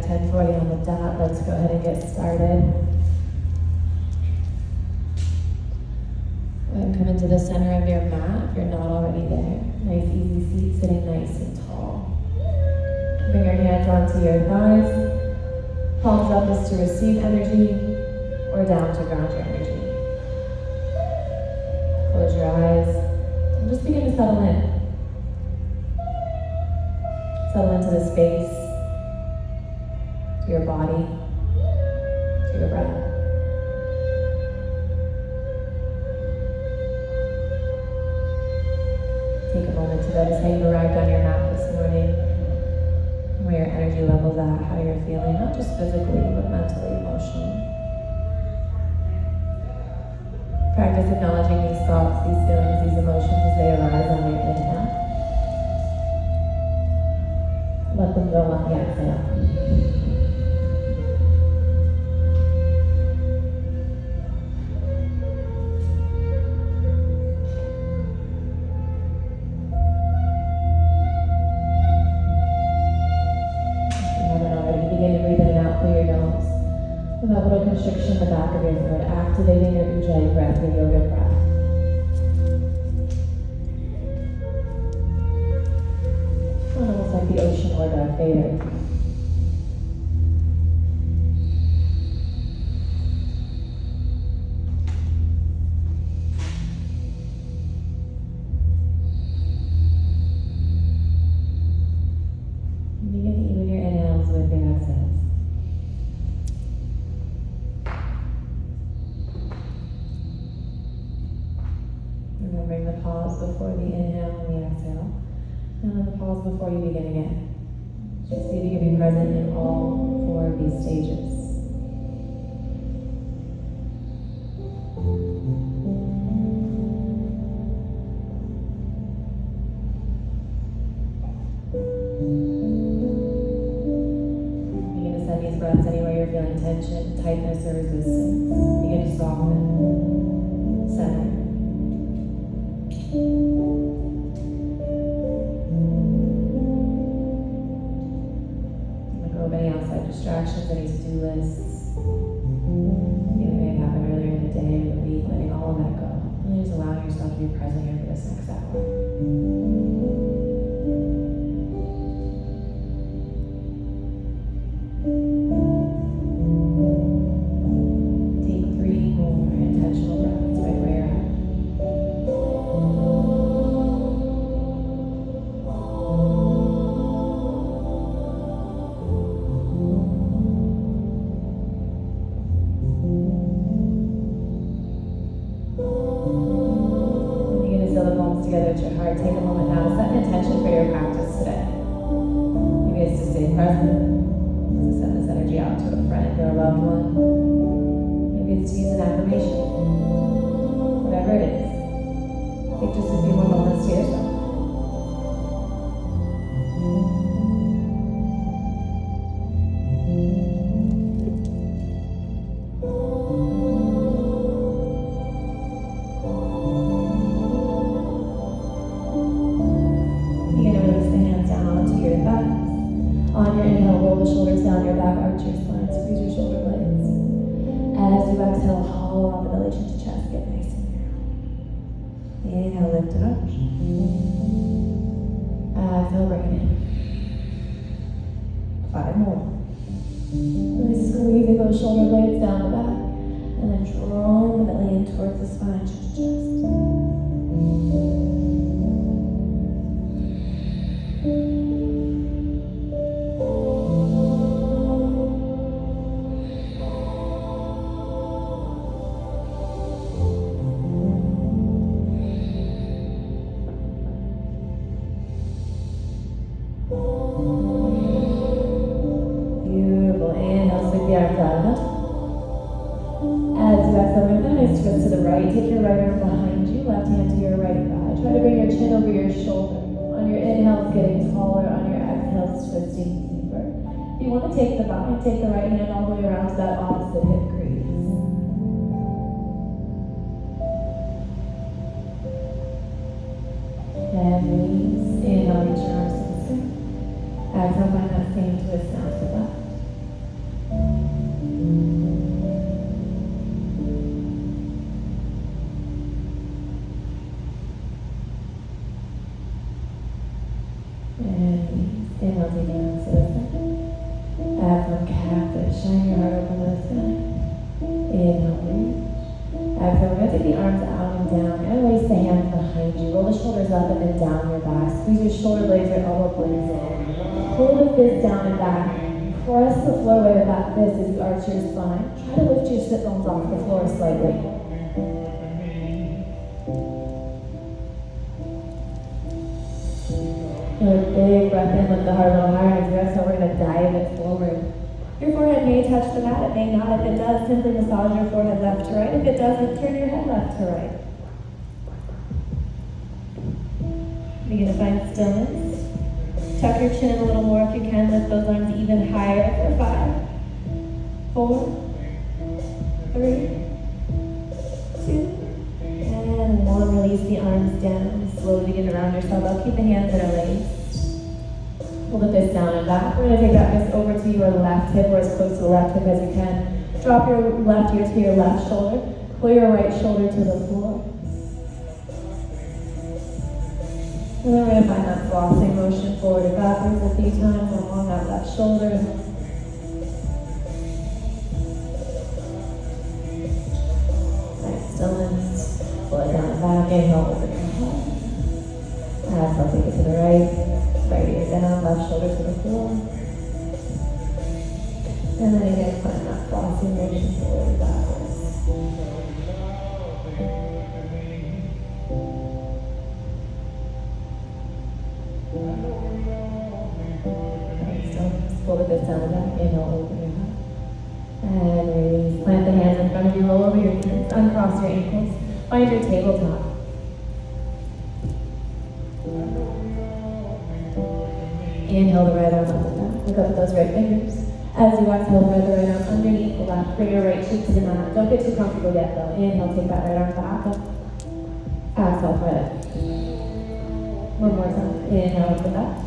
10:40 on the dot. Let's go ahead and get started. Go ahead and come into the center of your mat if you're not already there. Nice easy seat, sitting nice and tall. Bring your hands onto your thighs. Palms up is to receive energy, or down to ground your energy. Close your eyes and just begin to settle in. Settle into the space, to your body, to your breath. Take a moment to notice how you arrived on your mat this morning, where your energy level's at, how you're feeling, not just physically, but mentally, emotionally. Practice acknowledging these thoughts, these feelings, these emotions as they arise on your inhale. Let them go on the exhale. With that little constriction in the back of your throat, activating your ujjayi breath, your yoga breath. Almost like the ocean or Darth Vader. Begin to even your inhales with your exhales. Remembering the pause before the inhale and the exhale, and then the pause before you begin again. Just see if you can be present in all four of these stages. Begin to send these breaths anywhere you're feeling tension, tightness, or resistance. Begin to soften, center. Let go of any outside distractions, any to-do lists. Anything that may have happened earlier in the day or the week, letting all of that go. Really just allowing yourself to be present here for this next hour. Take 3 more intentional breaths right where you're at. Together at your heart, take a moment now to set an intention for your practice today. Maybe it's to stay present, to send this energy out to a friend or a loved one. Maybe it's to use an affirmation. Whatever it is, take just a few more moments to yourself. On your inhale, roll the shoulders down your back, arch your spine, squeeze your shoulder blades. As you exhale, hollow out the belly, chin to chest, get nice and narrow. Inhale, lift it up. Exhale, bring it in. 5 more. Really squeezing those shoulder blades down the back, and then drawing the belly in towards the spine, chin to chest. Beautiful. Inhale, sweep the arms out. As you exhale, bring that nice twist to the right. Take your right arm behind you, left hand to your right thigh. Try to bring your chin over your shoulder. On your inhale, getting taller. On your exhale, twisting deeper. If you want to take the right hand all the way around to that opposite hip crease. And release. Inhale, reach your arms to the sky. Exhale, find that same twist down to the left. Inhale, take your hands to the side. Exhale, cactus. Shine your heart open to the sky. Inhale, reach. Exhale, we're going to take the arms out and down and release the hands behind you. Roll the shoulders up and then down your back. Squeeze your shoulder blades, your elbow blades. Pull the fist down and back. Press the floor right about this as you arch your spine. Try to lift your sit bones off the floor slightly. Take a big breath in, lift the heart a little higher. As you exhale, we're going to dive it forward. Your forehead may touch the mat, it may not. If it does, simply massage your forehead left to right. If it doesn't, turn your head left to right. Begin to find stillness. Tuck your chin a little more if you can. Lift those arms even higher for 5, 4, 3, 2, and 1. Release the arms down. Slowly begin to round yourself up. Keep the hands interlaced. Pull the fist down and back. We're going to take that fist over to your left hip or as close to the left hip as you can. Drop your left ear to your left shoulder. Pull your right shoulder to the floor. And then we're going to find that flossing motion forward and backwards a few times along that left shoulder. Nice stillness. Pull it down and back. Inhale, open your heart. Exhale, take it to the right. Right ear down, left shoulder to the floor. And then again, find that flossing motion forward and backwards. Pull the fist down and back. Inhale, open your heart. And release. Plant the hands in front of you. Roll over your knees. Uncross your ankles. Find your tabletop. Inhale the right arm up and down. Look up at those right fingers. As you exhale, thread the right arm underneath the left. Bring your right cheek to the mat. Don't get too comfortable yet though. Inhale, take that right arm back up. Exhale, thread it. One more time. Inhale, up and back.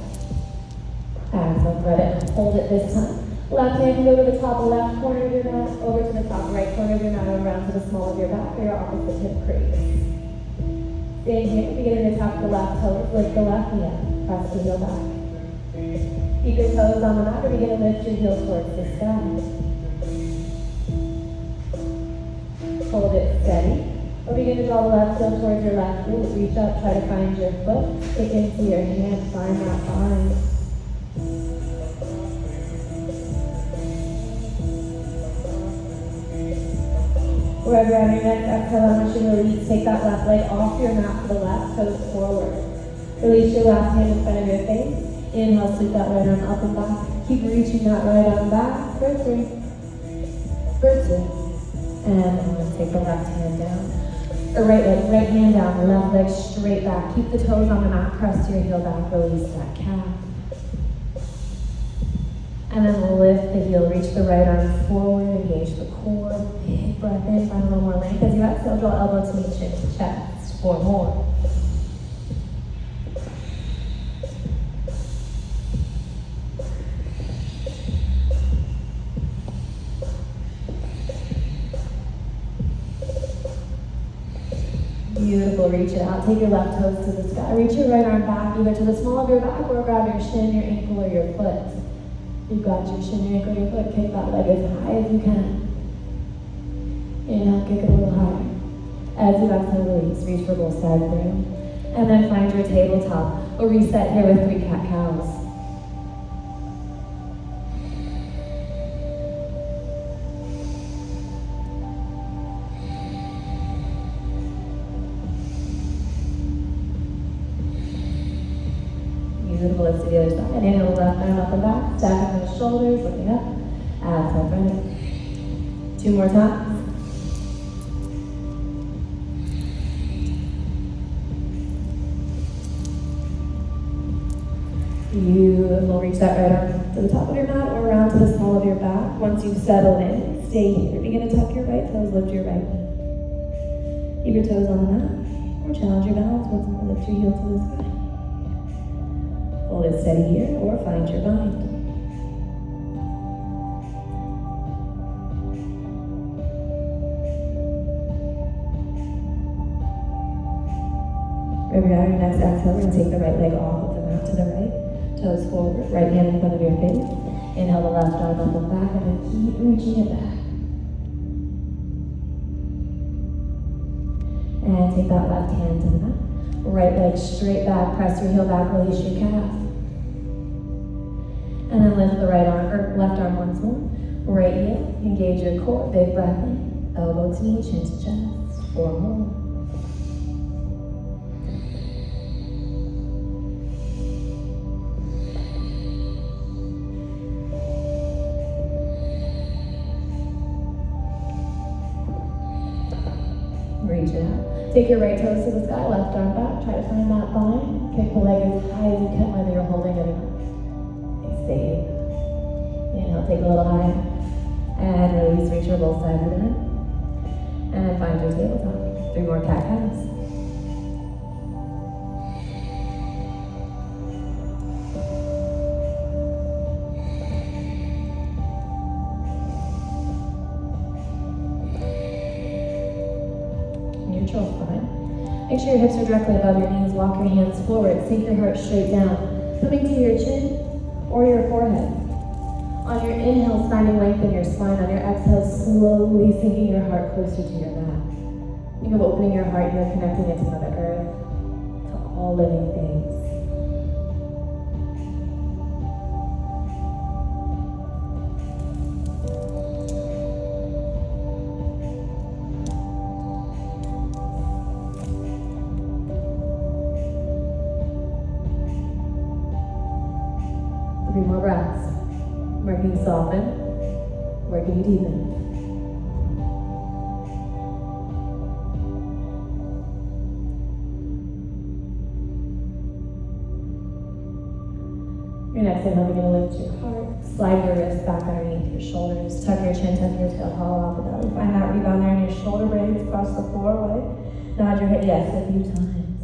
Exhale, thread it. Hold it this time. Left hand can go to the top left corner of your mat, over to the top right corner of your mat, and around to the small of your back or your opposite hip crease. Stay here. Begin to tap the left toe. Lift the left knee up. Press the heel back. Keep your toes on the mat or begin to lift your heels towards the sky. Hold it steady. Or begin to draw the left heel towards your left glute. Reach up, try to find your foot. Take into your hand, find that bind. Wherever on your next exhale, I want you to release. Take that left leg off your mat to the left, toes forward. Release your left hand in front of your face. Inhale, sweep that right arm up and back. Keep reaching that right arm back for 3, for 2. And I'm going to take the left hand down. Or right leg, right hand down, the left leg straight back. Keep the toes on the mat, press your heel back, release that calf. And then lift the heel, reach the right arm forward, engage the core. Big breath in, find a little more length. As you exhale, draw elbow to meet chin to chest. 4 more. Beautiful, reach it out. Take your left toes to the sky. Reach your right arm back, either to the small of your back or grab your shin, your ankle, or your foot. You've got your shin, your ankle, your foot. Kick that leg as high as you can. Inhale, kick it a little higher. As you exhale, release. Reach for both sides there. And then find your tabletop. We'll reset here with 3 cat-cows. Beautiful, lift to the other side. Inhale, left arm up and back. Stacking those shoulders, looking up. Exhale, ready. 2 more times. Beautiful, reach that right arm to the top of your mat or around to the small of your back. Once you've settled in, stay here. Begin to tuck your right toes, lift your right knee. Keep your toes on the mat or challenge your balance. Once more, lift your heel to the sky. Hold it steady here or find your bind. Wherever you are, your next exhale, we're going to take the right leg off of the mat to the right. Toes forward, right hand in front of your face. Inhale the left arm up and back, and then keep reaching it back. And take that left hand to the mat. Right leg straight back, press your heel back, release your calf. And then lift the right arm, or left arm once more. Right heel, engage your core, big breath in. Elbow to knee, chin to chest. 4 more. Reach it out. Take your right toes to the sky, left arm back. Try to find that bind. Kick the leg as high as you can, whether you're holding it or not. Stay. Inhale, take a little higher. And release, reach your both sides of the neck. And find your tabletop. 3 more cat-cows. Neutral spine. Make sure your hips are directly above your knees. Walk your hands forward. Sink your heart straight down. Coming to your chin or your forehead. On your inhale, finding length in your spine. On your exhale, slowly sinking your heart closer to your back. Think of opening your heart. You're connecting it to Mother Earth, to all living things. 3 more breaths. Working soften, working deepen. Your next inhale, you're going to lift your heart, slide your wrists back underneath your shoulders, tuck your chin, tuck your tail, hollow out the belly. Find that rebound there in your shoulder blades across the floor away. Nod your head yes a few times.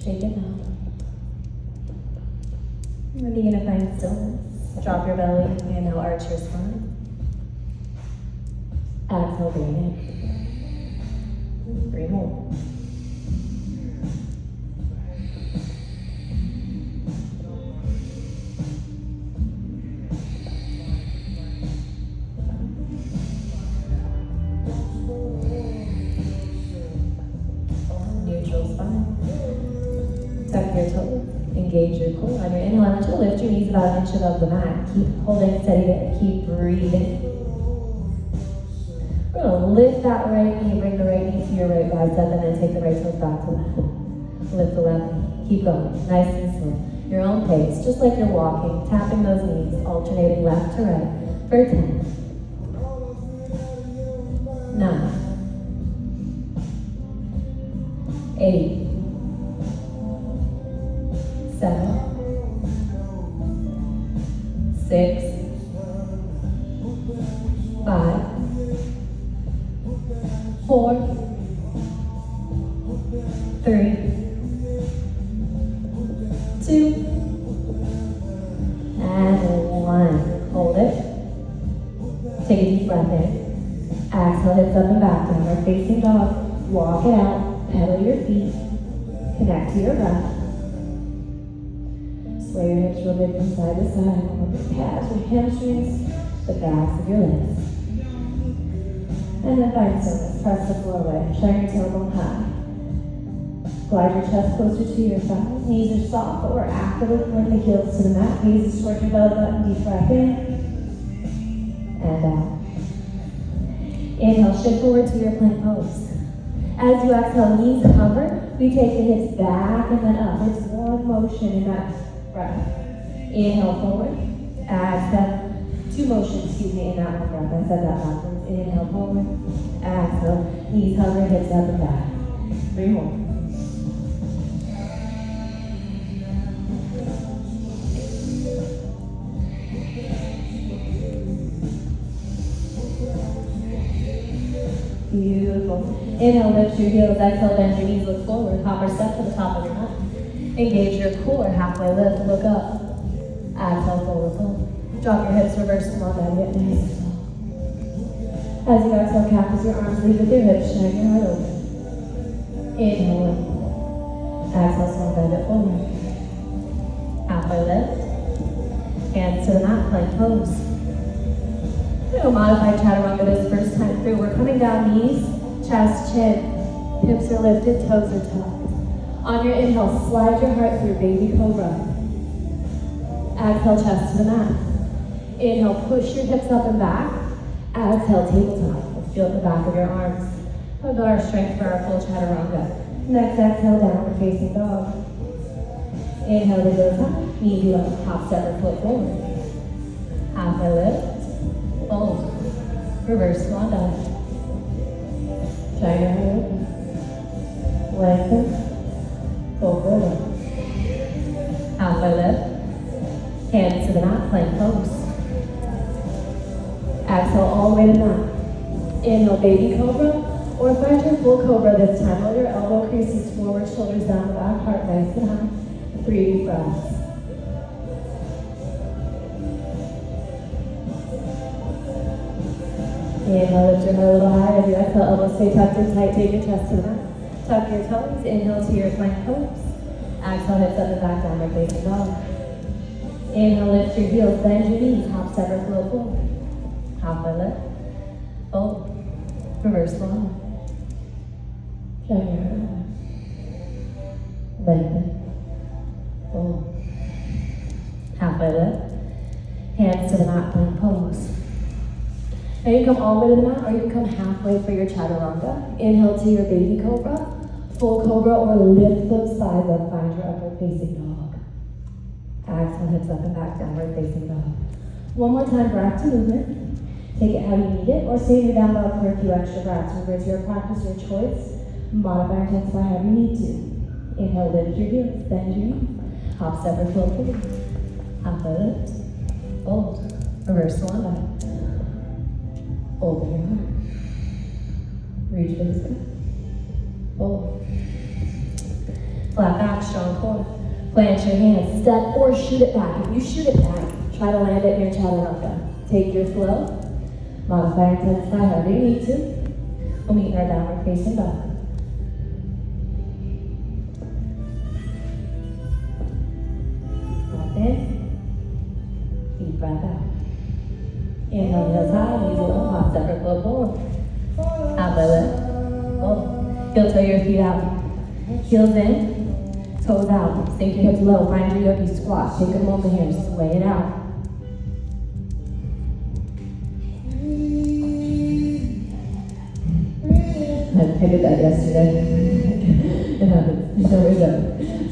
Shake it out. And begin to find stillness. Drop your belly, inhale, arch your spine. Exhale, bring it. 3 more. Neutral spine. Tuck your toes. Engage your core. On your inhale, I want you to lift your knees about an inch above the mat. Keep holding steady there. Keep breathing. We're going to lift that right knee, bring the right knee to your right bicep, and then take the right toes back to the mat. Lift the left knee. Keep going. Nice and slow. Your own pace, just like you're walking, tapping those knees, alternating left to right for 10. 9. 8. 7, 6, 5, 4, 3, 2, and 1. Hold it. Take a deep breath in. Exhale, hips up and back. Downward facing dog. Walk it out. Pedal your feet. Connect to your breath. Sway your hips real big from side to side. Hold your calves, your hamstrings, the backs of your legs. And then find stillness. Press the floor away. Shine your tailbone high. Glide your chest closer to your thighs. Knees are soft, but we're actively pulling the heels to the mat. Gaze towards your belly button. Deep breath in. And out. Inhale, shift forward to your plank pose. As you exhale, knees hover. We take the hips back and then up. It's one motion in that breath. Inhale forward. Exhale. 2 motions, in that one breath. I said that backwards. Inhale forward. Exhale. Knees hover, hips up and back. 3 more. Beautiful. Inhale, lift your heels. Exhale, bend your knees, look forward. Hop or step to the top of your mat. Engage your core. Halfway lift, look up. Exhale, forward fold. Drop your hips, reverse them on down. Get nice and tall. As you exhale, cactus your arms, lead with your hips, shine your heart open. Inhale, lift. Exhale, small bend it forward. Halfway plank pose. We're going to modify chaturanga this first time through. We're coming down, knees, chest, chin. Hips are lifted, toes are tucked. On your inhale, slide your heart through baby cobra. Exhale, chest to the mat. Inhale, push your hips up and back. Exhale, tabletop. We'll feel the back of your arms. We'll build our strength for our full chaturanga. Next exhale, downward facing dog. Inhale to go top, knee low, hop, step, or foot forward. Halfway lift, fold, reverse swan dive. Try your head open. Lengthen, fold forward. Halfway lift, hands to the mat, plank pose. Exhale all the way to the mat. Inhale, baby cobra. Or find your full cobra this time. Roll your elbow creases forward, shoulders down the back, heart nice and high. 3 deep breaths. Inhale, lift your heart a little higher. As you exhale, elbows stay tucked in tight. Take your chest to the mat. Tuck your toes. Inhale to your plank pose. Exhale, hips up and back, downward facing dog. Inhale, lift your heels, bend your knees, hop, step, or float forward. Halfway lift. Fold. Reverse swan. Try your heart. Lengthen. Fold. Halfway lift. Hands to the mat, plank pose. Now you come all the way to the mat, or you come halfway for your chaturanga. Inhale to your baby cobra, full cobra, or lift those thighs up, find your upward facing dog. Exhale, hips up and back, downward facing dog. One more time for active movement. Take it how you need it, or stay in your down dog for a few extra breaths. Remember, it's your practice, your choice. Modify or intensify how you need to. Inhale, lift your heels, bend your knees. Hop, step, or float forward. Halfway lift. Fold. Reverse swan dive. Open your heart. Reach for the sky. Fold. Flat back, strong core. Plant your hands. Step or shoot it back. If you shoot it back, try to land it near chaturanga. Take your flow. Modify and intensify however you need to. We'll meet in our downward facing dog. Breath in. Deep breath out. Inhale, heels high, knees low, hop, step, or float forward. Halfway lift. Fold. Heel toe your feet out. Heels in, toes out. Sink your hips low. Find your yogi squat. Take a moment here, sway it out. I did that yesterday. It happens. So we're done.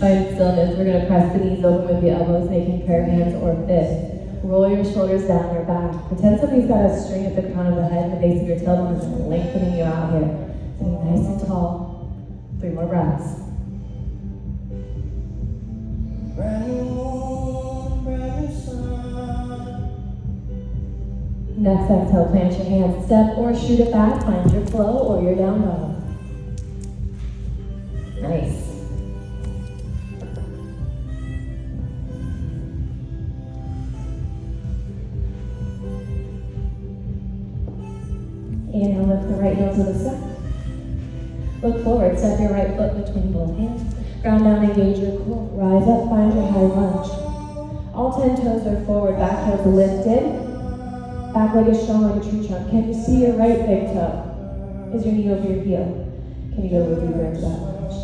Find stillness. We're going to press the knees open with the elbows, making prayer hands or fists. Roll your shoulders down your back. Pretend somebody's got a string at the crown of the head and the base of your tailbone is lengthening you out here. Sitting nice and tall. 3 more breaths. Next exhale, plant your hands. Step or shoot it back. Find your flow or your down dog. Nice. Inhale, lift the right heel to the sky. Look forward, step your right foot between both hands. Ground down, engage your core. Rise up, find your high lunge. All 10 toes are forward, back heels lifted. Back leg is strong like a tree trunk. Can you see your right big toe? Is your knee over your heel? Can you go a little deeper into that lunge?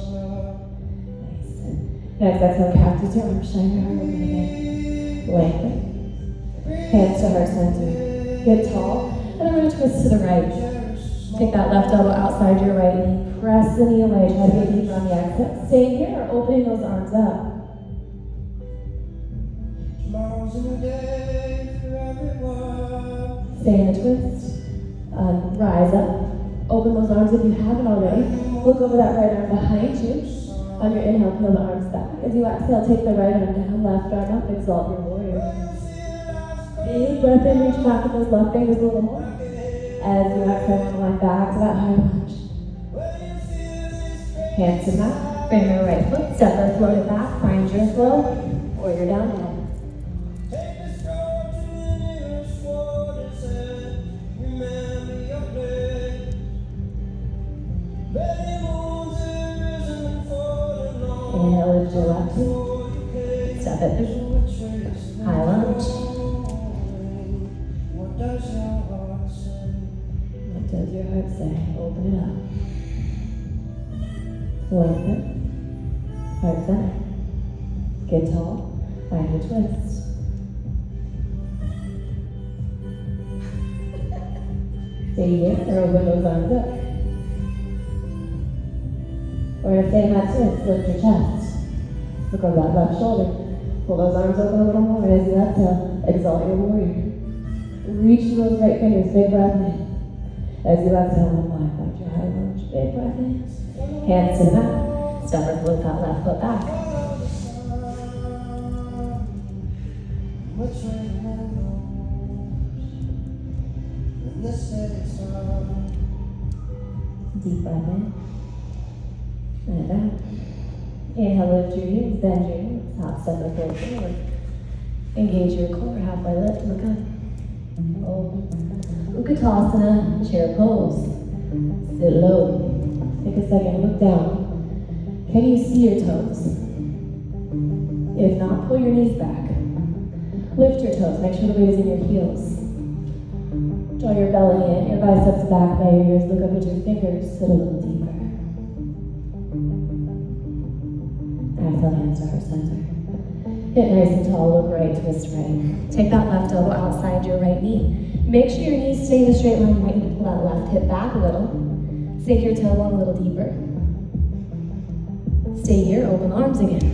Nice. Next exhale, cactus your arms, shine your heart open again. Lengthen. Hands to heart center. Get tall. And I'm going to twist to the right. Take that left elbow outside your right knee. Press the knee away. Try to get deeper on the exhale. Stay here or opening those arms up. Stay in a twist. Rise up. Open those arms if you haven't already. Look over that right arm behind you. On your inhale, peel the arms back. As you exhale, take the right arm down, left arm up, exalt your warrior. Big breath in, reach back with those left fingers a little more. As you exhale, climb back to that high lunge. Hands to mat, frame your right foot, step or float it back, find your flow, or your down dog. Inhale, lift your left knee, step it through, high lunge. Lengthen. Heart center. Get tall. Find your twist. Stay here or open those arms up. We're gonna stay in that twist. Lift your chest. Look over that left shoulder. Pull those arms open a little more as you exhale. Exalt your warrior. Reach for those right fingers. Big breath in. As you exhale, unwind. Find your high lunge. Big breath in. Hands to the back. Step or flip that left foot back. Deep breath in. And out. Inhale, lift your heels, bend your knees. Hop, step or fold forward. Engage your core, halfway lift, look up. Utkatasana, chair pose. Sit low. Take a second, look down. Can you see your toes? If not, pull your knees back. Lift your toes, make sure the weight is in your heels. Draw your belly in, your biceps back by your ears. Look up at your fingers, sit a little deeper. Exhale, hands to heart center. Get nice and tall, look right, twist right. Take that left elbow outside your right knee. Make sure your knees stay in a straight line. You might need to pull that left hip back a little. Sink your tailbone a little deeper. Stay here, open arms again.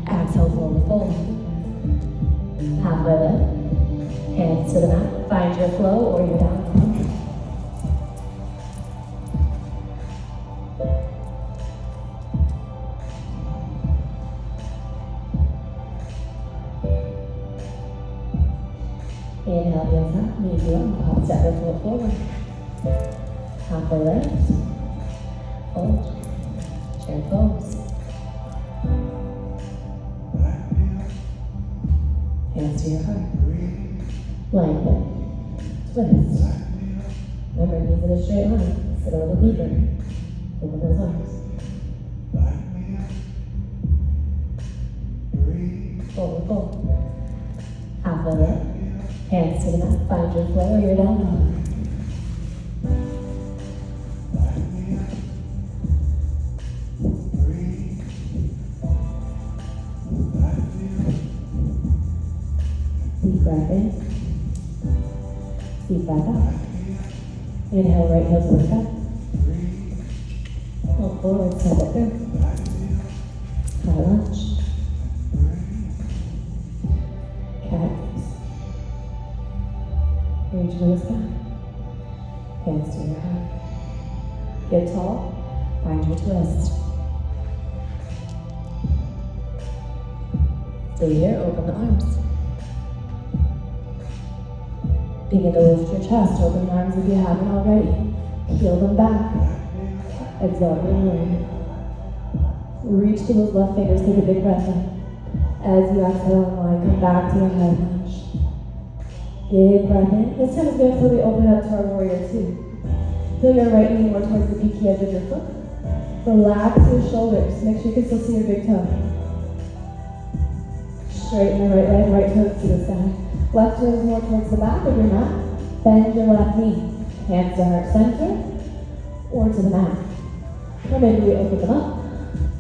Exhale, forward fold. Halfway lift. Hands to the mat. Find your flow or your down dog. Inhale, heels up, knees low, pop, step your foot forward. Halfway lift. Fold. Chair pose. Hands to your heart. Lengthen. Twist. Remember, knees in a straight line. Sit a little deeper. Open those arms. Forward fold. Halfway lift. Hands to the mat. Find your flow or your down dog. Deep breath in. Deep breath out. Inhale, right heel to the sky. Look forward, step it through. High lunge. Cactus. Reach for the sky. Hands to your heart. Get tall. Find your twist. Stay here, open the arms. Begin to lift your chest, open your arms if you haven't already. Peel them back. Exalt your warrior. Reach to those left fingers, take a big breath in. As you exhale and line, come back to your high lunge. Big breath in. This time is good until we open up to our warrior two. Feel your right knee more towards the peaky edge of your foot. Relax your shoulders. Make sure you can still see your big toe. Straighten your right leg, right toes to the sky. Left toes more towards the back of your mat. Bend your left knee. Hands to heart center or to the mat. Or maybe we open them up.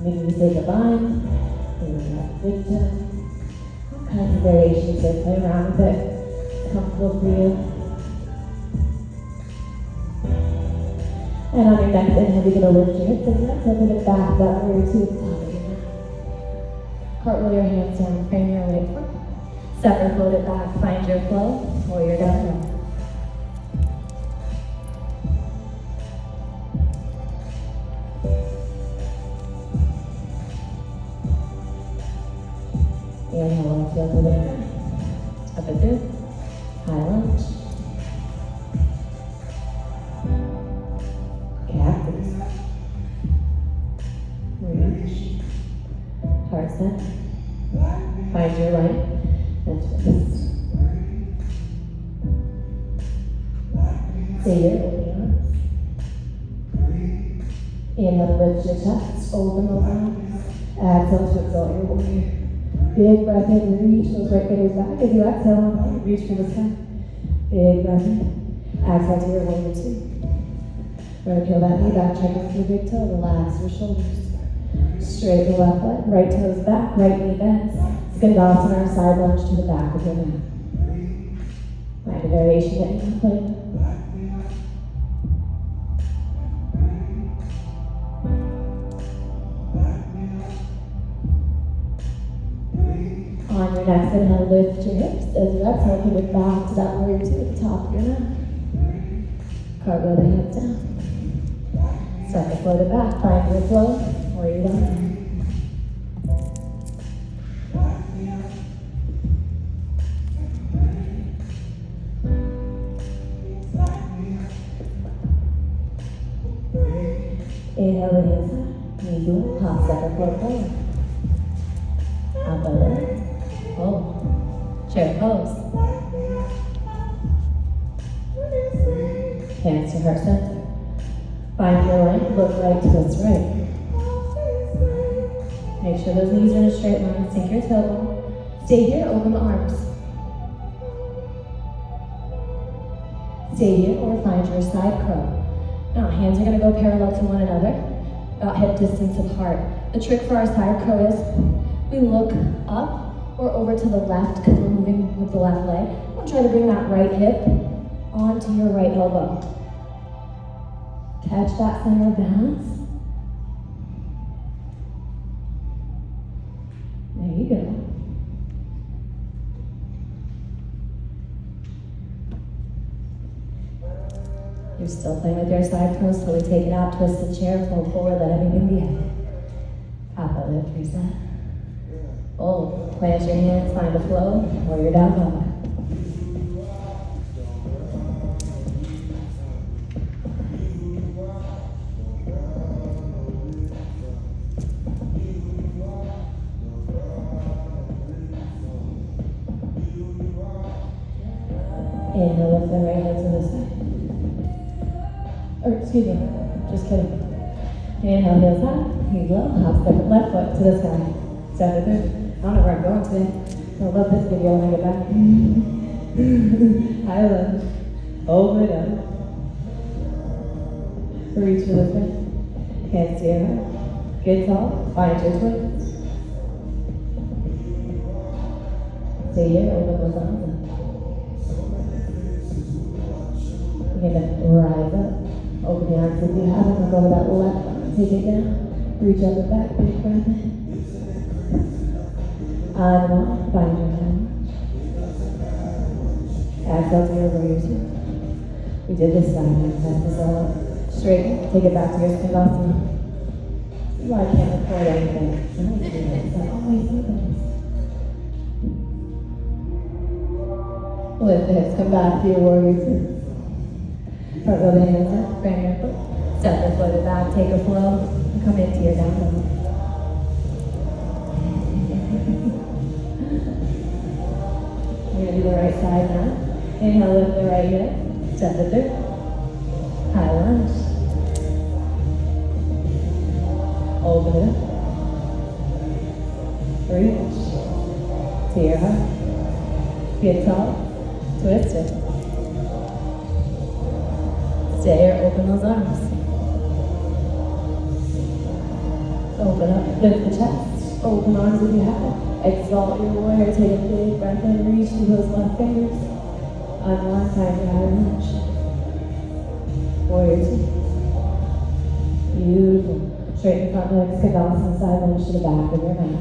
Maybe we say goodbye. Maybe we have a big toe. All kinds of variations here. Play around with it. It's comfortable for you. And on your next inhale, you're going to lift your hips and your exhale, bring it back that warrior two at the top of your mat. Cartwheel your hands down, frame your leg front. Step or float it back, find your flow, or your down dog. Inhale, left heel to the front. Up and through. High lunge. Cactus. Reach. Heart center. Find your line. And twist. Stay here, open your arms. Inhale, lift your chest, open those arms. Exhale to exalt your warrior. Big breath in, reach those right fingers back. As you exhale, reach for the sky. Big breath in. Exhale to your warrior two. We're gonna peel that knee back, check into your big toe, relax your shoulders. Straight the left leg, right toes back, right knee bends. Skandasana or side lunge to the back of your mat. Find a variation that you can play with. On your next inhale, lift your hips. As you exhale, put it back to that warrior two at the top of your mat. Cartwheel the hands down. Second float it back, find your flow, warrior down. Inhale, Vinyasa, knees low, hop, second float forward. Up and lift, hold, chair pose. Hands to heart center. Find your line, look right, twist right. Make sure those knees are in a straight line, sink your tailbone. Stay here, open the arms. Stay here or find your side crow. Now, hands are gonna go parallel to one another, about hip distance apart. The trick for our side crow is we look up or over to the left because we're moving with the left leg. We'll try to bring that right hip onto your right elbow. Catch that center of balance. There you go. You're still playing with your side crow, slowly take it out, twist the chair, flow forward, let everything be heavy. Pop a lift, reset. Hold, plant your hands, find a flow, warrior down low. Inhale, lift the right leg to the side. Or, excuse me, just kidding. Inhale, heels high, knees low, hop, step left foot to the sky. Step it through. I don't know where I'm going today. I love this video when I get back. High lunge. Open it up. Reach for the front. Hands to your heart. Get tall. Find your twist. Stay here. Open those arms up. You're gonna rise up. Open the arms if you have them. Go to that left arm. Take it down. Reach up the back. Big breath in. And find your hand. Exhale to your warrior two. We did this side. Press this all up. Straighten. Take it back to your skandasana. This is why I can't record anything. I always do this. I always do this. Lift the hips. Come back to your warrior two. Cartwheel the hands up. Frame your foot. Step the foot back. Take a flow. And come into your down dog. We're going to do the right side now. Inhale, lift the right hip. Step it through. High lunge. Open it up. Reach. To your heart. Get tall. Twist it. Stay here. Open those arms. Open up. Lift the chest. Open arms if you have it. Exalt your warrior, take a big breath in, reach to those left fingers. Unwind, time for high lunge. Warrior two. Beautiful. Straighten the front legs, skandasana, side lunge to the back of your mat.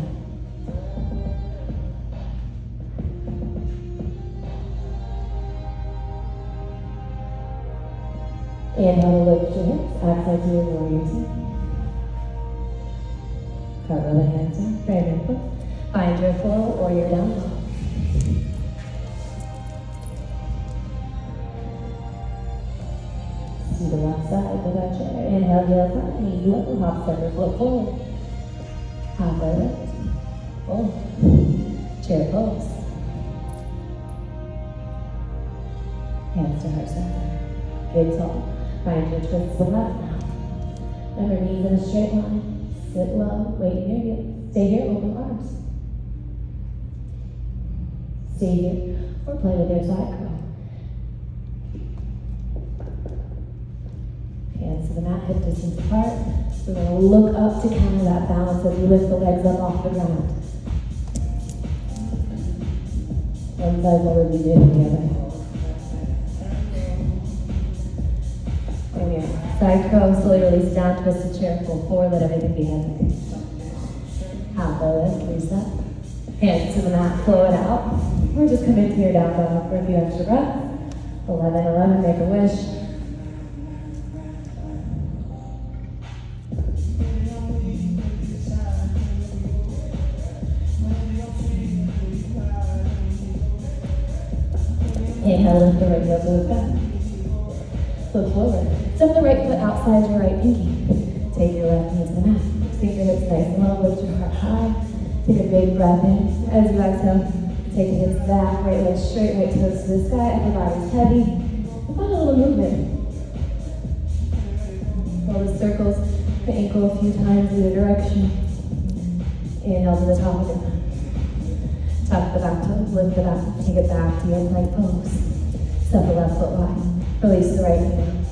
Inhale to lift your hips, exhale to your warrior two. Cover the hands in, frame your foot. Find your flow or your down dog. To the left side with our chair. Inhale, heels up, knees low, hop, step your foot forward. Hop or lift. Hold. Chair pose. Hands to heart center. Get tall. Find your twist to the left now. Remember, knees in a straight line. Sit low, weight in your hips. Stay here, open arms. Stay here or play with your side crow. Hands Hands to the mat, hip distance apart. We're going to look up to counter that balance as we lift the legs up off the ground. One side never be doing the other. There we go. Side crow, slowly release down, twist the chair, pull forward, let everything be heavy. Halfway lift, reset. Hands to the mat, flow it out. Or just come into your down dog for a few extra breaths. 11, make a wish. Inhale, lift the right heel to the back. Flip forward. Step the right foot outside your right pinky. Take your left knee to the mat. Sink your hips nice and low, lift your heart high. Take a big breath in. As you exhale, take the hips back, right leg straight, right toes to the sky, upper body's heavy. Find a little movement. Roll the circles, the ankle a few times either direction. Inhale to the top of the mat. Tuck the back toes, lift the back, take it back to your plank pose. Step the left foot wide. Release the right hand.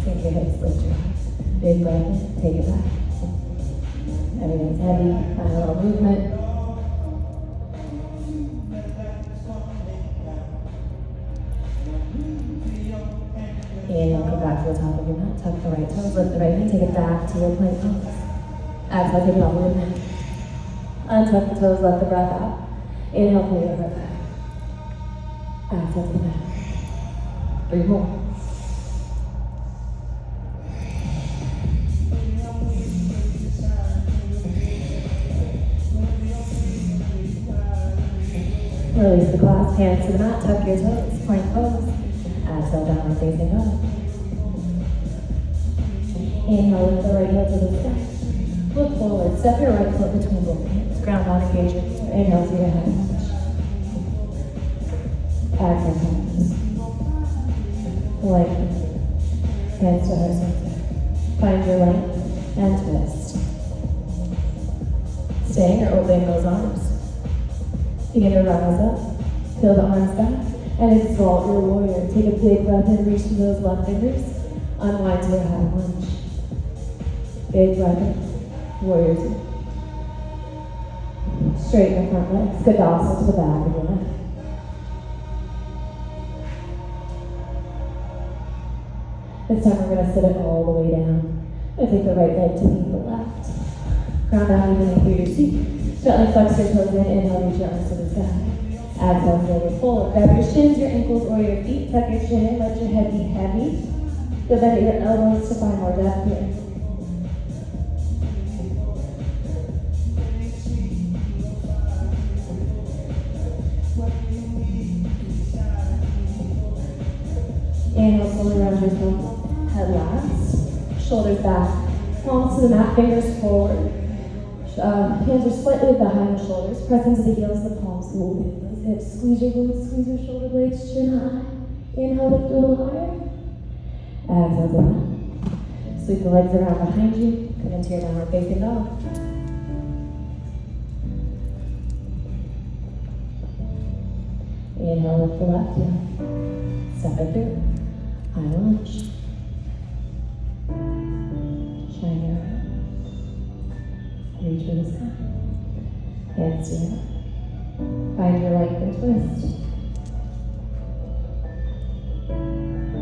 Sink your hips, lift your heart. Big breath in, take it back. Everything's heavy, find a little movement. Inhale, come back to the top of your mat. Tuck the right toes, lift the right knee, take it back to your plank pose. Exhale, take it all the way back. Untuck the toes, let the breath out. Inhale, pull your heart back. Exhale to the back. 3 more. Release the clasp, hands to the mat, tuck your toes, plank pose. Exhale, downward facing dog. Inhale, lift the right heel to the sky. Look forward, step your right foot between both hands. Ground on engagement. Inhale to your head. Exhale, hands. Lengthen. Hands to heart center. Find your length and twist. Staying or opening those arms. Begin to rise up. Peel the arms back and exalt your warrior. Take a big breath in, reach to those left fingers. Unwind to your high lunge. Big breath in. Warrior 2. Straighten the front legs. Skadasa to the back of your neck. This time we're going to sit it all the way down. I'm going to take the right leg to meet the left. Ground out evenly through your seat. Gently flex your toes in. Inhale, reach your arms to the sky. Exhale, forward fold. Grab your shins, your ankles, or your feet. Tuck your chin in. Let your head be heavy. Go bend at your elbows to find more depth here. Inhale, slowly round yourself. Head last. Shoulders back. Palms to the mat, fingers forward. Hands are slightly behind the shoulders. Press into the heels, the palms move in those hips. Squeeze your glutes, squeeze your shoulder blades, chin high. Inhale, lift a little higher. Exhale, down. Sweep the legs around behind you. Come into your downward facing dog. Inhale, lift the left heel. Step it through. High lunge. Shine your eye. Reach for the sky. Hands to your head. Find your length and twist.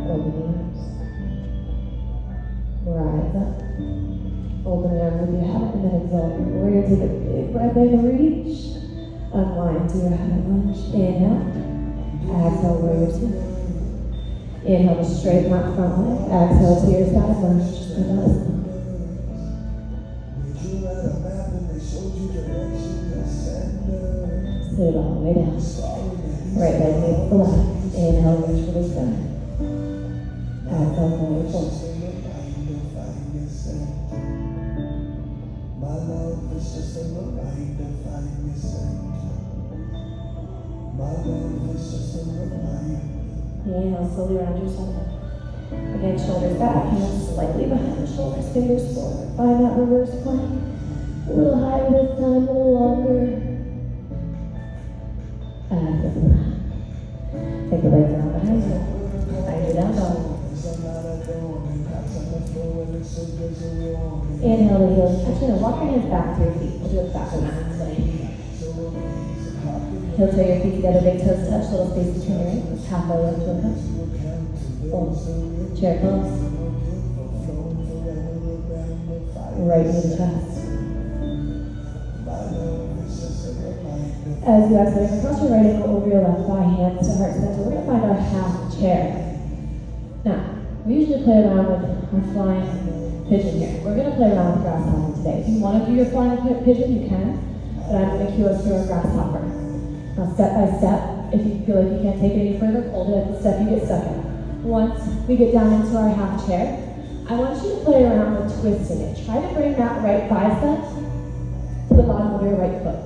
Open the arms. Rise up. Open the arms if you have it, and then exalt your warrior. Take a big breath in and reach. Unwind to your high lunge. Inhale. Exhale, warrior 2. Inhale to straighten out front leg. Exhale to your side lunge. Sit it all the way down. Right leg meets the left. Inhale, reach for the sky. Exhale, forward fold. My love is just a reminder, find yourself. My love is just a reminder. Inhale, slowly round yourself up. Again, shoulders back, hands slightly behind the shoulders, fingers forward. Find that reverse plank. A little higher this time, a little longer. Take the legs around behind you. Find your down dog. Inhale the heels. Actually, no, walk your hands back to your feet. We'll do it back on that. Heel toe your feet together, big toes touch, little space between your ankles. Halfway lift to a push. Chair pose. Right knee to chest. As you exhale, across your right ankle over your left thigh, hands to heart center. We're going to find our half chair. Now, we usually play around with our flying pigeon here. We're going to play around with grasshopper today. If you want to do your flying pigeon, you can, but I'm going to cue us through our grasshopper. Now, step by step, if you feel like you can't take it any further, hold it at the step you get stuck in. Once we get down into our half chair, I want you to play around with twisting it. Try to bring that right bicep to the bottom of your right foot.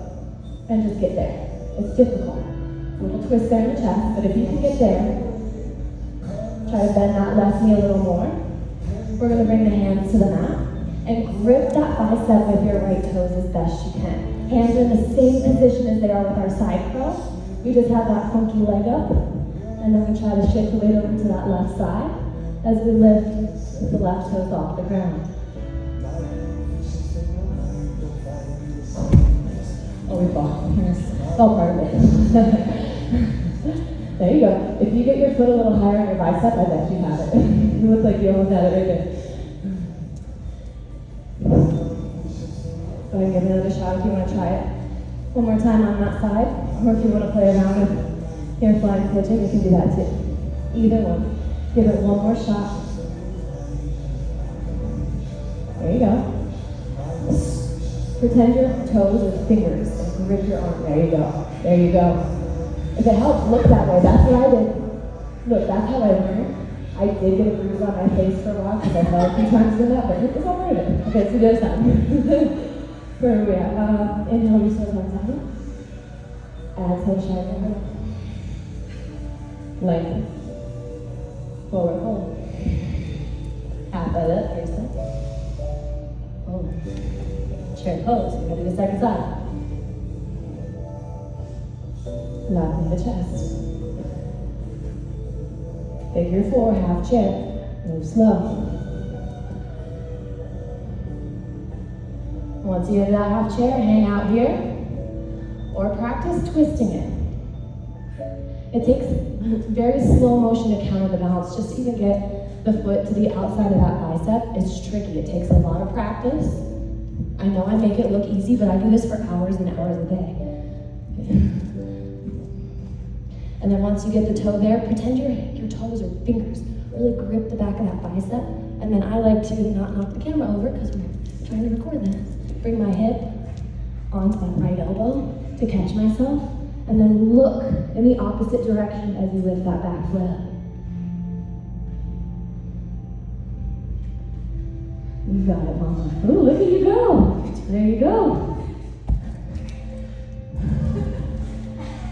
And just get there. It's difficult. A little twist there in the chest, but if you can get there, try to bend that left knee a little more. We're going to bring the hands to the mat and grip that bicep with your right toes as best you can. Hands are in the same position as they are with our side curl. We just have that funky leg up, and then we try to shift the weight over to that left side as we lift the left toes off the ground. Oh, we fall. It's all part of it. There you go. If you get your foot a little higher on your bicep, I bet you have it. You look like you almost had it right there. Go ahead and give it another shot if you want to try it. One more time on that side. Or if you want to play around with your flying pigeon, you can do that too. Either one. Give it one more shot. There you go. Pretend your toes are fingers and grip your arm. There you go. There you go. If it helps, look that way. That's what I did. Look, that's how I learned. I did get a bruise on my face for a while because I fell a few times in that, but it was all right. Okay, so there's that. Where are we at? Inhale, reach those arms out. Exhale, shine your head. Lengthen. Forward fold. Half by lip, face up. Hold. Chair pose. We're going to do the second side. Left in the chest. Figure 4, half chair. Move slow. Once you get to that half chair, hang out here or practice twisting it. It takes very slow motion to counter the balance. Just to even get the foot to the outside of that bicep, it's tricky. It takes a lot of practice. I know I make it look easy, but I do this for hours and hours a day. And then once you get the toe there, pretend your toes are fingers. Really grip the back of that bicep. And then I like to not knock the camera over because we're trying to record this. Bring my hip onto that right elbow to catch myself. And then look in the opposite direction as you lift that back foot up. You got it, Mama. Ooh, look at you go. There you go.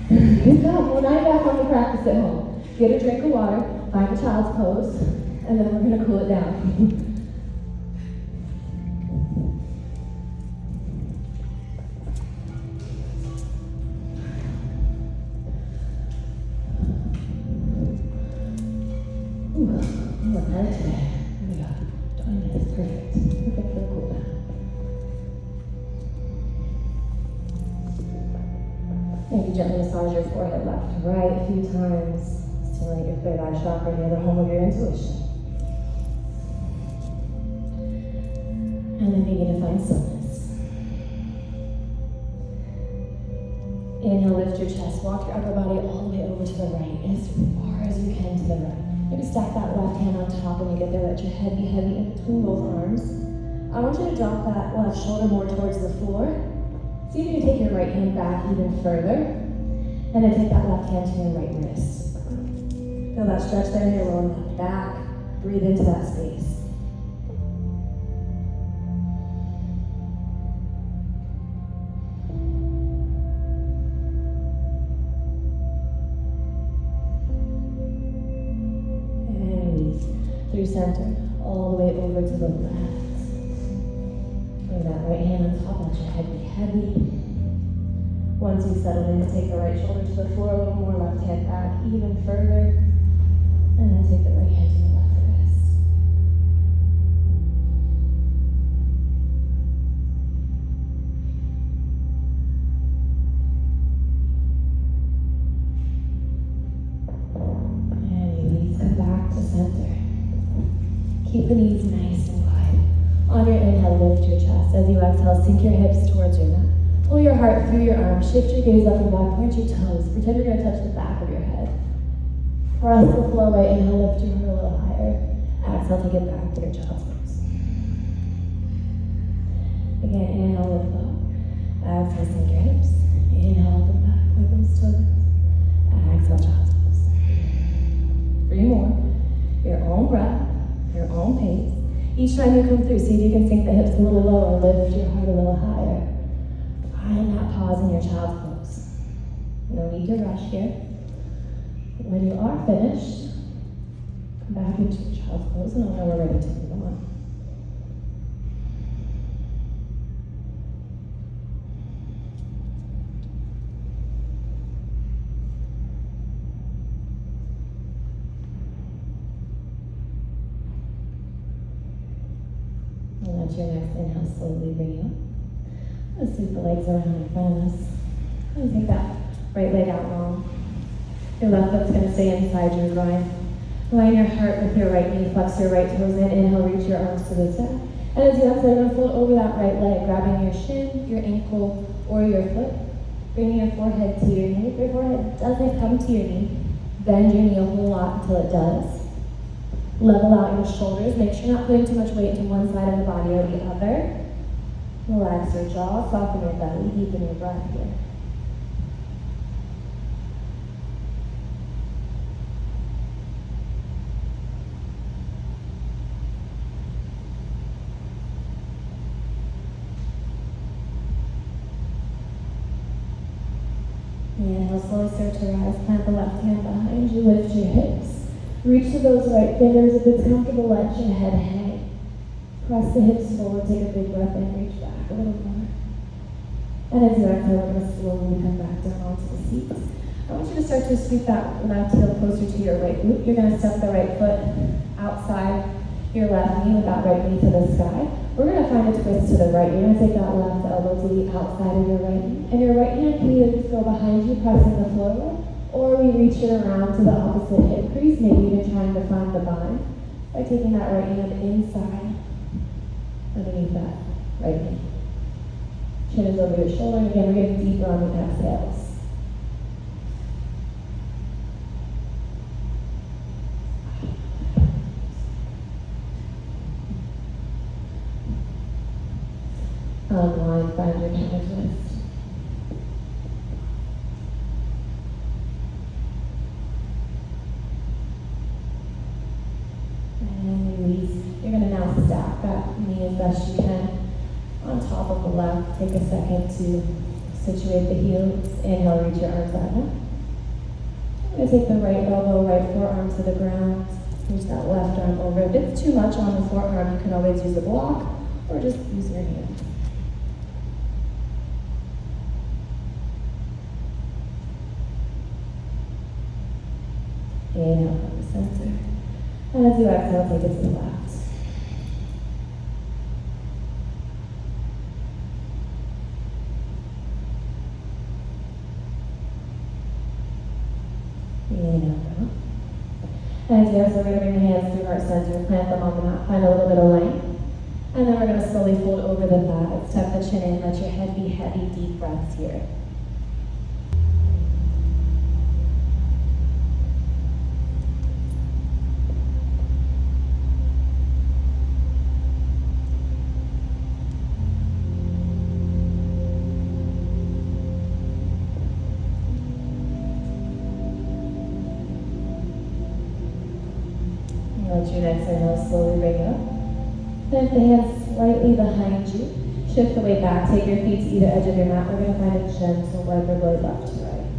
Good job. Well, now you're back on the practice at home. Get a drink of water, find a child's pose, and then we're going to cool it down. Ooh, I'm working hard today. Here we go. 20 minutes. Perfect. Perfect for the cool down. Maybe gently massage your forehead left to right a few times. Stimulate your third eye chakra near the home of your intuition. And then begin to find stillness. Inhale, lift your chest. Walk your upper body all the way over to the right, as far as you can to the right. Maybe stack that left hand on top when you get there. Let your head be heavy in between both arms. I want you to drop that left shoulder more towards the floor. See if you can take your right hand back even further, and then take that left hand to your right wrist. Feel that stretch there in your lower back. Breathe into that space. And release through center, all the way over to the left. Bring that right hand on top, let your head be heavy. Once you settle in, take the right shoulder to the floor a little more, left hand back even further, and then take the right hand to the left wrist. chest. As you exhale, sink your hips towards your mat. Pull your heart through your arms. Shift your gaze up and back. Point your toes. Pretend you're going to touch the back of your head. Press the flow away. Inhale, lift your heart a little higher. Exhale, take it back to your child's pose. Again, inhale, lift up. Exhale, sink your hips. Inhale, up and back. Point those toes. Exhale, child's pose. 3 more. Your own breath, your own pace. Each time you come through, see if you can sink the hips a little lower, lift your heart a little higher. Find that pause in your child's pose. No need to rush here. When you are finished, come back into your child's pose and I'll know we're ready to move on. And let your next inhale slowly bring you up. Let's sweep the legs around in front of us. And take that right leg out long. Your left foot's going to stay inside your groin. Align your heart with your right knee. Flex your right toes in. Inhale, reach your arms to the side. And as you exhale, you're going to float over that right leg, grabbing your shin, your ankle, or your foot. Bringing your forehead to your knee. If your forehead doesn't come to your knee, bend your knee a whole lot until it does. Level out your shoulders. Make sure you're not putting too much weight into one side of the body or the other. Relax your jaw, soften your belly, deepen your breath here. Inhale, slowly start to rise. Plant the left hand behind you. Lift your hips. Reach to those right fingers. If it's comfortable, let your head hang. Press the hips forward. Take a big breath in. Reach back a little more. And as you exhale, we're going to slowly come back down onto the seat. I want you to start to sweep that left heel closer to your right glute. You're going to step the right foot outside your left knee with that right knee to the sky. We're going to find a twist to the right. You're going to take that left elbow to the outside of your right knee. And your right hand can either just go behind you, pressing the floor, or we reach it around to the opposite hip crease, maybe even trying to find the bind by taking that right hand inside underneath that right knee. Chin is over your shoulder, and again, we're getting deeper on the exhales. Unwind, find your counter twist. And release. You're going to now stack that knee as best you can on top of the left. Take a second to situate the heels. Inhale, reach your arms out. I'm going to take the right elbow, right forearm to the ground. Reach that left arm over. If it's too much on the forearm, you can always use a block or just use your hand. Inhale from the center. And as you exhale, take it to the left. Inhale down. And as you exhale, we're going to bring the hands through heart center, plant them on the mat, find a little bit of length. And then we're going to slowly fold over the thighs, tuck the chin in, let your head be heavy, deep breaths here. Let your next inhale slowly bring up. Plant the hands slightly behind you. Shift the weight back. Take your feet to either edge of your mat. We're going to find a gentle wiper blade left to right.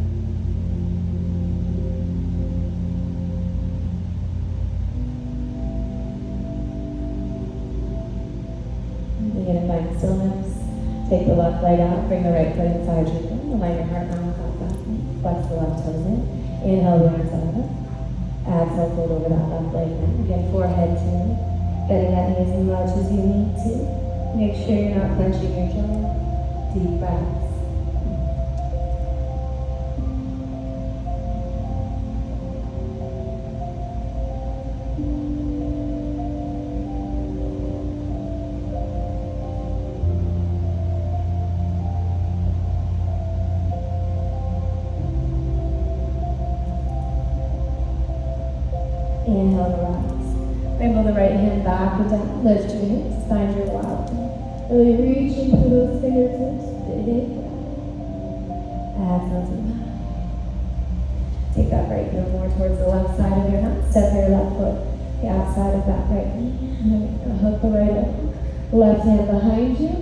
Begin to find stillness. Take the left leg out. Bring the right foot inside your foot. Align your heart around without back. Flex the left toes in. Inhale, the arms out. Exhale, fold over that left leg now. Again, forehead to getting that knee as large as you need to. Make sure you're not clenching your jaw. Deep breaths. Inhale to rise. Rainbow the right hand back and down. Lift your hips, find your wild thing. Really reach into those fingertips. Big breath. Exhale to the mat. Take that right heel more towards the left side of your mat. Step your left foot the outside of that right knee. And then we're going to hook the right up. Left hand behind you,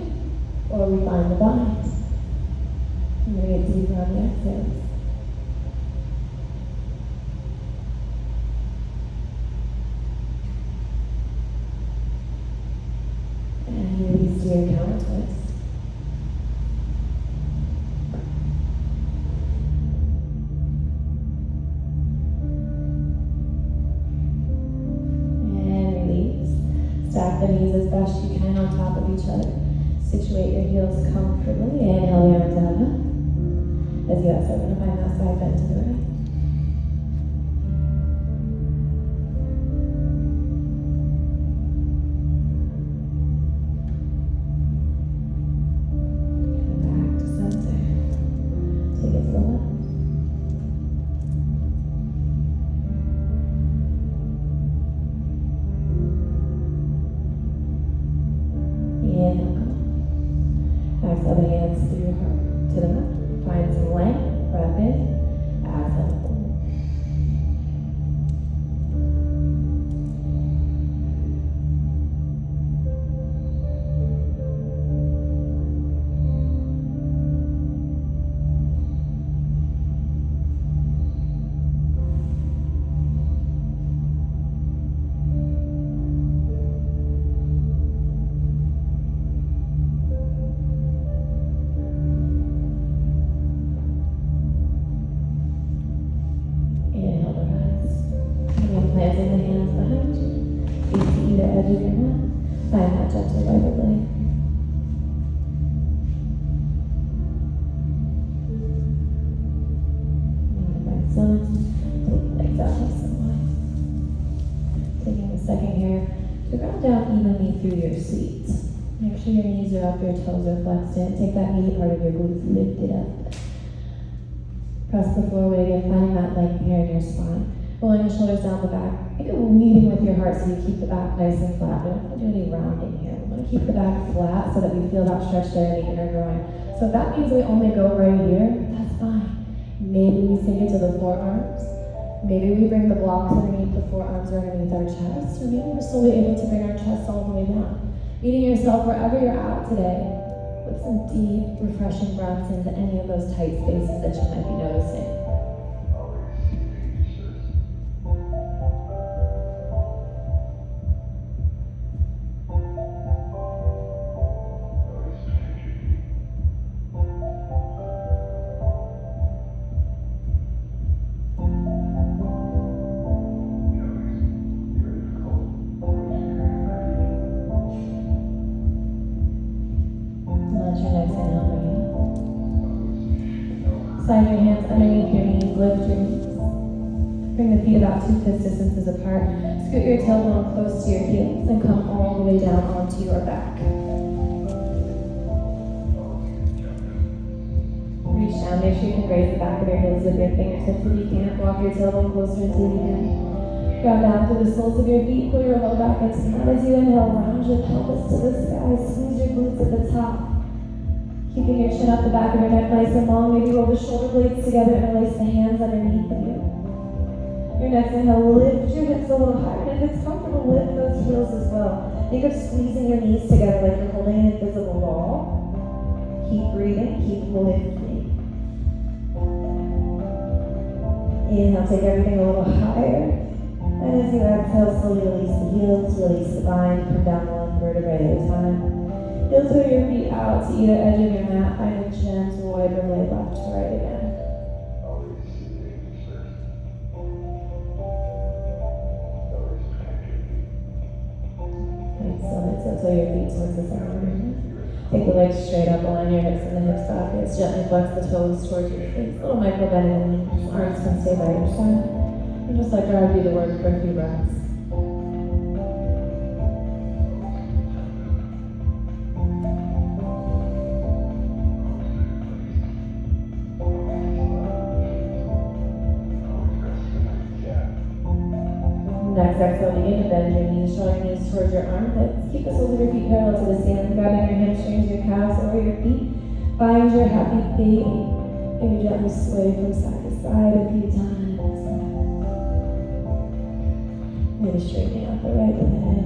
or we find the bind. I'm going to get deeper on the exhale. And release to your counter twist. Stack the knees as best you can on top of each other. Situate your heels comfortably. Inhale your arms out. As you exhale, we're going to find that side bend to the right. Come back to center. Take it to the left. Exhale the hands through your heart to the mat. Find some length. Breath in. Exhale. Planting the hands behind you, feet to either edge of your mat. Find that gentle right blade. Find stillness. Take the legs out nice and wide. Taking a second here to ground down evenly through your seat. Make sure your knees are up, your toes are flexed in. Take that meaty part of your glutes, lift it up. Press the floor weight again, finding that length here in your spine. Pulling the shoulders down the back. You're leading with your heart so you keep the back nice and flat. We don't want to do any rounding here. We want to keep the back flat so that we feel that stretch there in the inner groin. So if that means we only go right here, that's fine. Maybe we sink it to the forearms. Maybe we bring the blocks underneath the forearms or underneath our chest. Or maybe we're slowly able to bring our chest all the way down. Meeting yourself wherever you're at today with some deep, refreshing breaths into any of those tight spaces that you might be noticing. Slide your hands underneath your knees, lift your knees. Bring the feet about 2 fist distances apart. Scoot your tailbone close to your heels and come all the way down onto your back. Reach down, make sure you can raise the back of your heels with your fingertips if you can't. Walk your tailbone closer until you can. Ground down through the soles of your feet, pull your low back into the mat. As you inhale, round your pelvis to the sky, squeeze your glutes at the top. Keeping your chin up the back of your neck nice and long. Maybe roll the shoulder blades together and release the hands underneath of you. Your next inhale, lift your hips a little higher. And if it's comfortable, lift those heels as well. Think of squeezing your knees together like you're holding an invisible wall. Keep breathing, keep lifting. Inhale, take everything a little higher. And as you exhale, slowly release the heels, release the bind, come down one vertebrae at a time. You'll toe your feet out to either edge of your mat, find a gentle wiper blade left to right again. Excellent. So toe your feet towards the center. Take the legs straight up, align your hips and the hip sockets. Gently flex the toes towards your face. Little micro bend in the knees. Arms can stay by your side. And just let God do the work for a few breaths. Next knees, draw your knees towards your armpits. Keep the soles of your feet parallel to the ceiling. Grabbing your hamstrings, your calves, or your feet. Find your happy baby. Maybe gently sway from side to side a few times. Maybe straightening out the right leg.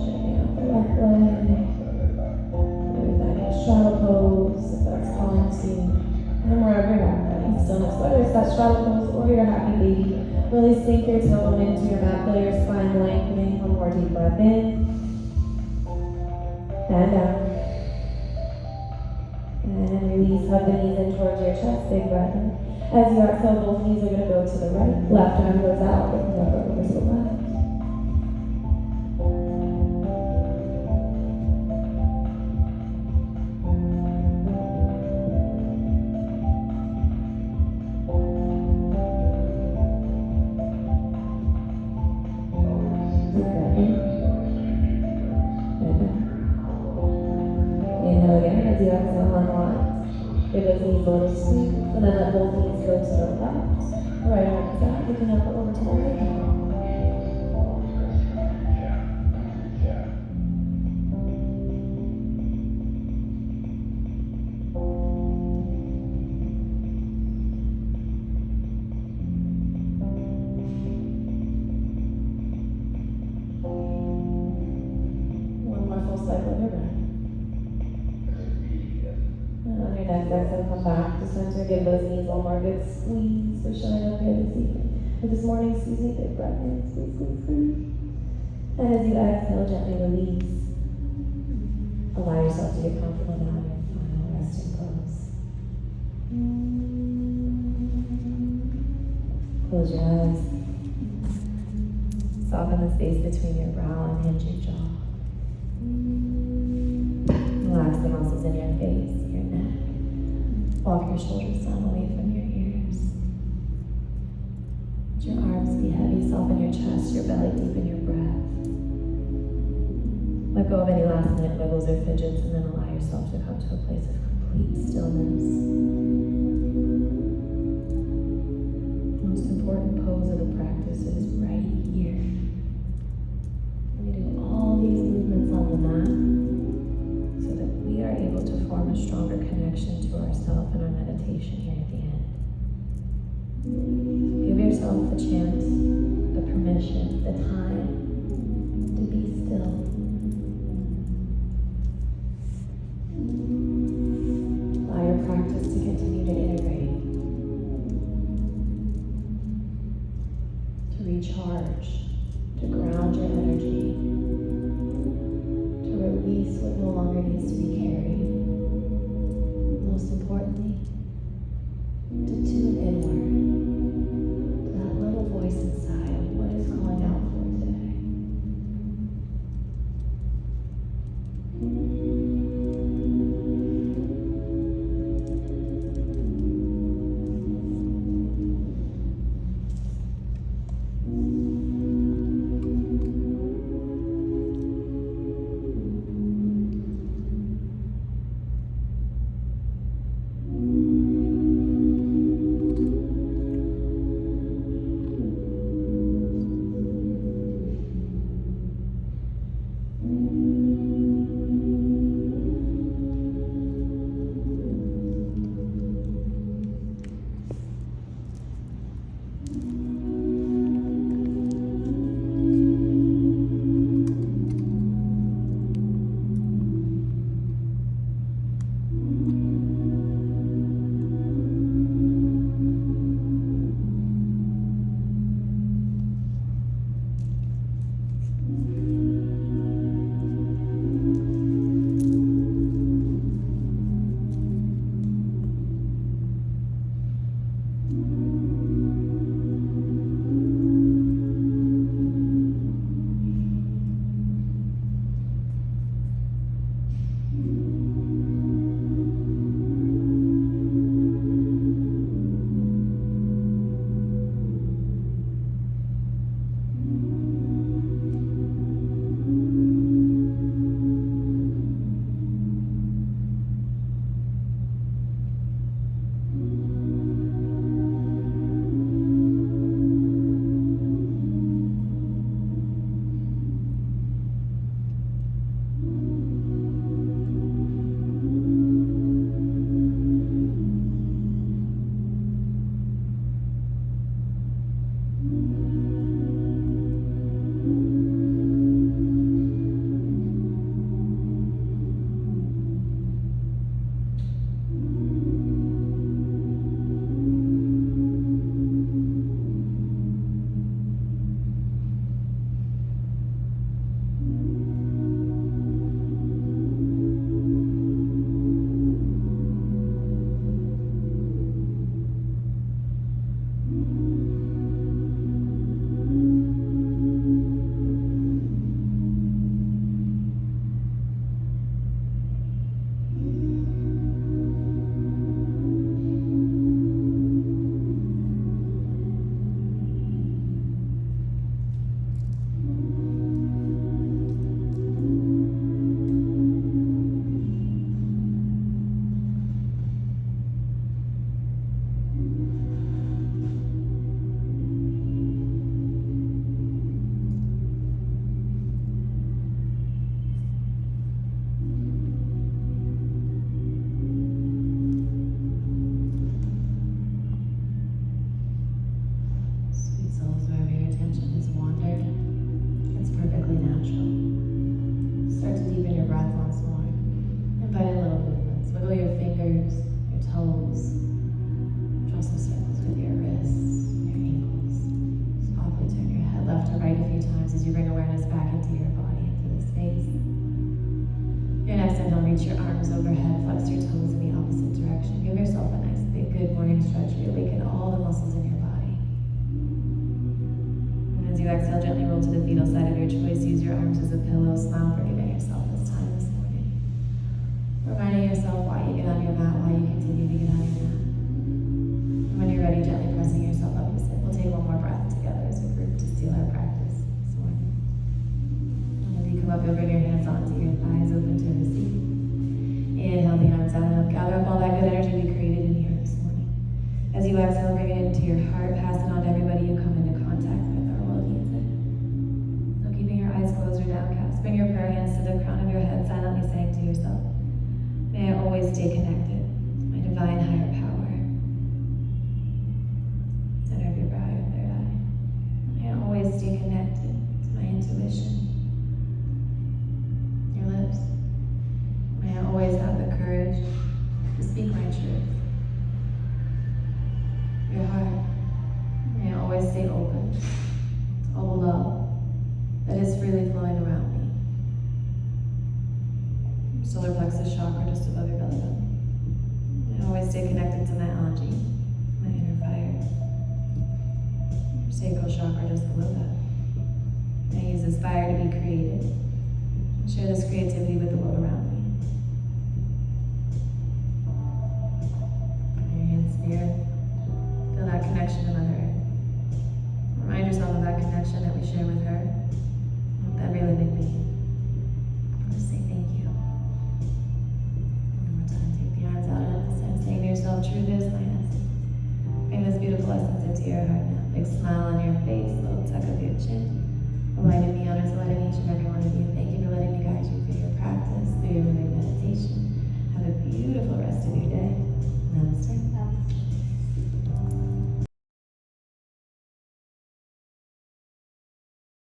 Straightening out the left leg. Maybe finding a straddle pose if that's calling to you. And wherever you're at, finding stillness, whether it's that straddle pose or your happy baby. Really sink your tailbone into your mat, feel your spine lengthening. One more deep breath in. And out. And release, hug the knees in towards your chest, big breath in. As you exhale, both knees are going to go to the right. Left arm goes out, opens up over to the left. Inhale again as you exhale, unwind. Give those knees a little sweep, and then let both knees go to the left. Right arm is out, looking up over to the right. One more full cycle of your breath. And on your next exhale, come back to center. Give those knees one more good squeeze for showing up here this evening. Or this morning, excuse me, big breath in, squeeze, squeeze, squeeze. And as you exhale, gently release. Allow yourself to get comfortable now in your final resting pose. Close your eyes. Soften the space between your brow and hinge your jaw. Relax the muscles in your face, your neck. Walk your shoulders down away from your ears. Let your arms be heavy, soften your chest, your belly, deepen your breath. Let go of any last minute wiggles or fidgets, and then allow yourself to come to a place of complete stillness. The most important pose of the practice is right here. We do all these movements on the mat so that we are able to form a stronger connection to ourselves in our meditation here at the end. Give yourself the chance, the permission, the time to be still. Allow your practice to continue to integrate, to reach reach your arms overhead, flex your toes in the opposite direction. Give yourself a nice big good morning stretch. Reawaken all the muscles in your body. And as you exhale, gently roll to the fetal side of your choice. Use your arms as a pillow. Smile, forgiving yourself this time this morning. Reminding yourself why you get on your mat, why you continue to get on your mat. And when you're ready, gently pressing yourself up to sit. We'll take one more breath together as a group to seal our practice this morning. And as you come up, you'll bring your hands onto your thighs, open to receive. Inhale the arms out and up. Gather up all that good energy we created in here this morning. As you exhale, bring it into your heart. Pass it on to everybody you come into contact with. Our world needs it. So keeping your eyes closed or downcast, bring your prayer hands to the crown of your head, silently saying to yourself, may I always stay connected to my divine higher power. Center of your brow, your third eye. May I always stay connected to my intuition. Your lips. May I always have the courage to speak my truth. Your heart. May I always stay open to all the love that is freely flowing around me. Your solar plexus chakra just above your belly button. May I always stay connected to my Anji, my inner fire. Your sacral chakra just below that. May I use this fire to be creative and share this creativity with the world around me. Spirit. Feel that connection to Mother Earth. Remind yourself of that connection that we share with her, with every living being. Just say thank you. One more time, take the arms out and up, saying to yourself, truth is my essence. Bring this beautiful essence into your heart now. Big smile